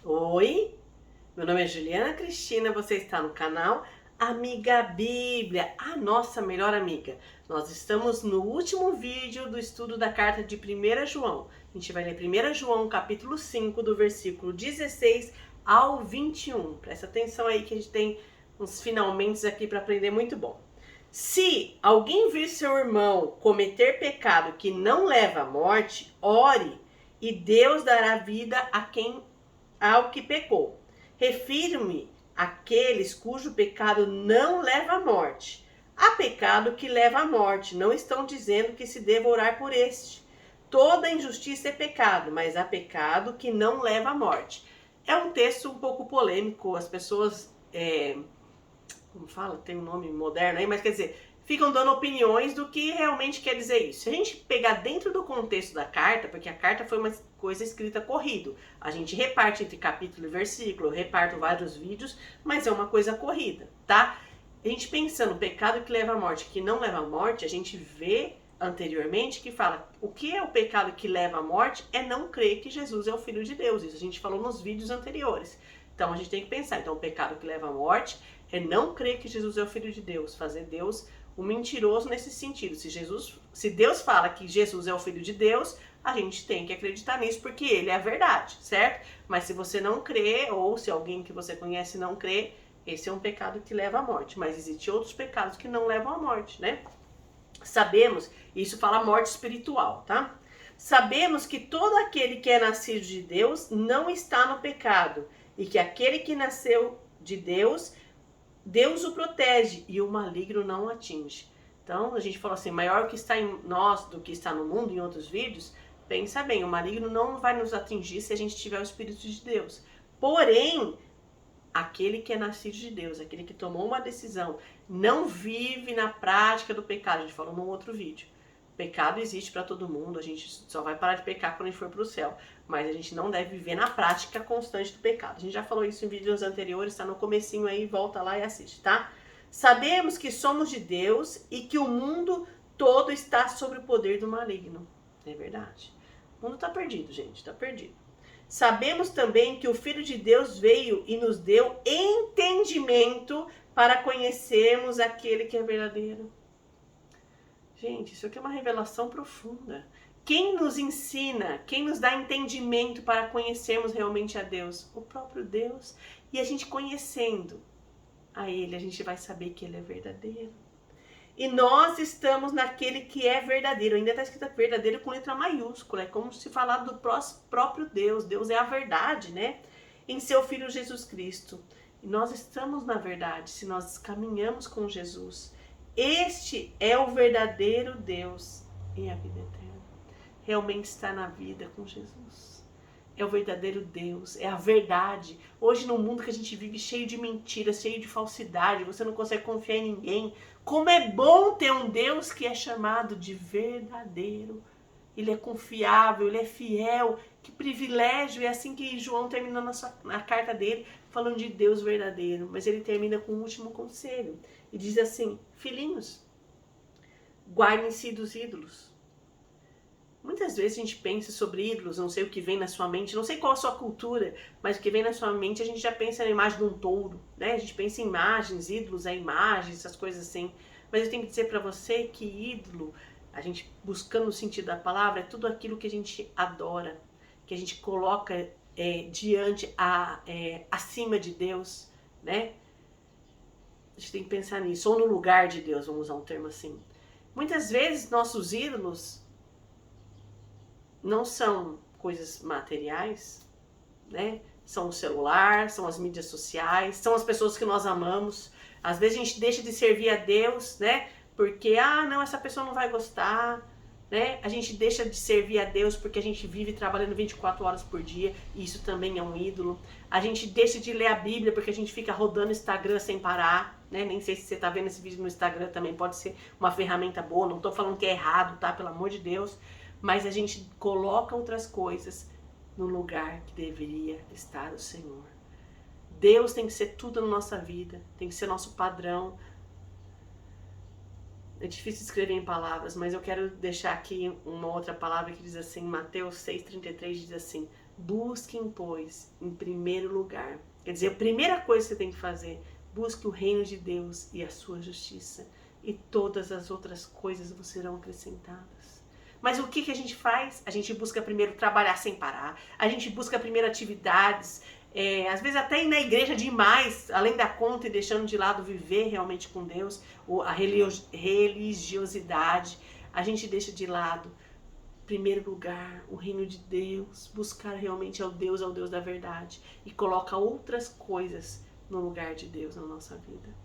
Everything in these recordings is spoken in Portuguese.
Oi, meu nome é Juliana Cristina, você está no canal Amiga Bíblia, a nossa melhor amiga. Nós estamos no último vídeo do estudo da carta de 1 João. A gente vai ler 1 João capítulo 5, do versículo 16 ao 21. Presta atenção aí que a gente tem uns finalmente aqui para aprender muito bom. Se alguém vir seu irmão cometer pecado que não leva à morte, ore e Deus dará vida ao que pecou. Refiro-me àqueles cujo pecado não leva à morte. Há pecado que leva à morte, não estão dizendo que se deva orar por este. Toda injustiça é pecado, mas há pecado que não leva à morte. É um texto um pouco polêmico, as pessoas, como fala, tem um nome moderno aí, mas quer dizer, ficam dando opiniões do que realmente quer dizer isso. Se a gente pegar dentro do contexto da carta, porque a carta foi uma coisa escrita corrido, a gente reparte entre capítulo e versículo, eu reparto vários vídeos, mas é uma coisa corrida, tá? A gente pensando no pecado que leva à morte, que não leva à morte, a gente vê anteriormente que fala o que é o pecado que leva à morte é não crer que Jesus é o Filho de Deus. Isso a gente falou nos vídeos anteriores. Então a gente tem que pensar, então o pecado que leva à morte é não crer que Jesus é o Filho de Deus, fazer Deus um mentiroso nesse sentido. Se Deus fala que Jesus é o Filho de Deus, a gente tem que acreditar nisso porque ele é a verdade, certo? Mas se você não crê, ou se alguém que você conhece não crê, esse é um pecado que leva à morte. Mas existem outros pecados que não levam à morte, né? Sabemos, isso fala morte espiritual, tá? Sabemos que todo aquele que é nascido de Deus não está no pecado, e que aquele que nasceu de Deus, Deus o protege e o maligno não o atinge. Então, a gente falou assim, maior o que está em nós do que está no mundo, em outros vídeos. Pensa bem, o maligno não vai nos atingir se a gente tiver o Espírito de Deus. Porém, aquele que é nascido de Deus, aquele que tomou uma decisão, não vive na prática do pecado. A gente falou num outro vídeo. Pecado existe para todo mundo, a gente só vai parar de pecar quando a gente for para o céu. Mas a gente não deve viver na prática constante do pecado. A gente já falou isso em vídeos anteriores, está no comecinho aí, volta lá e assiste, tá? Sabemos que somos de Deus e que o mundo todo está sob o poder do maligno. É verdade. O mundo está perdido, gente, está perdido. Sabemos também que o Filho de Deus veio e nos deu entendimento para conhecermos aquele que é verdadeiro. Gente, isso aqui é uma revelação profunda. Quem nos ensina, quem nos dá entendimento para conhecermos realmente a Deus? O próprio Deus. E a gente conhecendo a Ele, a gente vai saber que Ele é verdadeiro. E nós estamos naquele que é verdadeiro. Ainda está escrito verdadeiro com letra maiúscula. É como se falar do próprio Deus. Deus é a verdade, né? Em seu Filho Jesus Cristo. E nós estamos na verdade se nós caminhamos com Jesus. Este é o verdadeiro Deus e a vida eterna. Realmente está na vida com Jesus. É o verdadeiro Deus, é a verdade. Hoje no mundo que a gente vive cheio de mentiras, cheio de falsidade, você não consegue confiar em ninguém. Como é bom ter um Deus que é chamado de verdadeiro. Ele é confiável, ele é fiel. Que privilégio! É assim que João termina na carta dele, falando de Deus verdadeiro. Mas ele termina com um último conselho. E diz assim, filhinhos, guardem-se dos ídolos. Muitas vezes a gente pensa sobre ídolos, não sei o que vem na sua mente, não sei qual a sua cultura, mas o que vem na sua mente a gente já pensa na imagem de um touro, né? A gente pensa em imagens, ídolos é imagens, essas coisas assim. Mas eu tenho que dizer para você que ídolo, a gente buscando o sentido da palavra, é tudo aquilo que a gente adora, que a gente coloca acima de Deus, né? A gente tem que pensar nisso, ou no lugar de Deus, vamos usar um termo assim. Muitas vezes nossos ídolos não são coisas materiais, né? São o celular, são as mídias sociais, são as pessoas que nós amamos. Às vezes a gente deixa de servir a Deus, né? Porque, não, essa pessoa não vai gostar, né? A gente deixa de servir a Deus porque a gente vive trabalhando 24 horas por dia, e isso também é um ídolo. A gente deixa de ler a Bíblia porque a gente fica rodando Instagram sem parar, né? Nem sei se você tá vendo esse vídeo no Instagram também, pode ser uma ferramenta boa, não tô falando que é errado, tá? Pelo amor de Deus. Mas a gente coloca outras coisas no lugar que deveria estar o Senhor. Deus tem que ser tudo na nossa vida, tem que ser nosso padrão. É difícil escrever em palavras, mas eu quero deixar aqui uma outra palavra que diz assim, Mateus 6,33 diz assim, Busquem, pois, em primeiro lugar. Quer dizer, a primeira coisa que você tem que fazer, busque o reino de Deus e a sua justiça. E todas as outras coisas vos serão acrescentadas. Mas o que a gente faz? A gente busca primeiro trabalhar sem parar. A gente busca primeiro atividades. Às vezes até ir na igreja demais, além da conta, e deixando de lado viver realmente com Deus, a religiosidade. A gente deixa de lado, em primeiro lugar, o reino de Deus, buscar realmente ao Deus da verdade, e coloca outras coisas no lugar de Deus na nossa vida.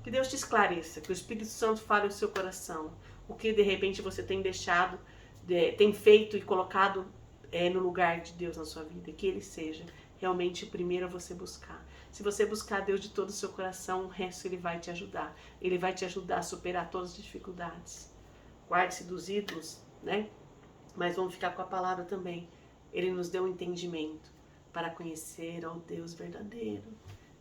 Que Deus te esclareça, que o Espírito Santo fale o seu coração, o que de repente você tem deixado, tem feito e colocado no lugar de Deus na sua vida, que Ele seja realmente o primeiro a você buscar. Se você buscar Deus de todo o seu coração, o resto Ele vai te ajudar. Ele vai te ajudar a superar todas as dificuldades. Guarde-se dos ídolos, né? Mas vamos ficar com a palavra também. Ele nos deu um entendimento para conhecer ao Deus verdadeiro.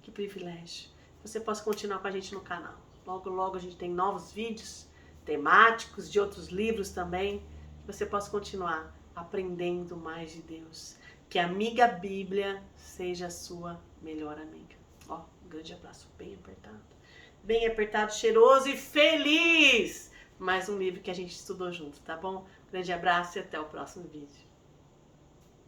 Que privilégio. Você possa continuar com a gente no canal. Logo, logo a gente tem novos vídeos temáticos de outros livros também. Que você possa continuar aprendendo mais de Deus. Que a Amiga Bíblia seja a sua melhor amiga. Ó, um grande abraço bem apertado, cheiroso e feliz! Mais um livro que a gente estudou junto, tá bom? Grande abraço e até o próximo vídeo.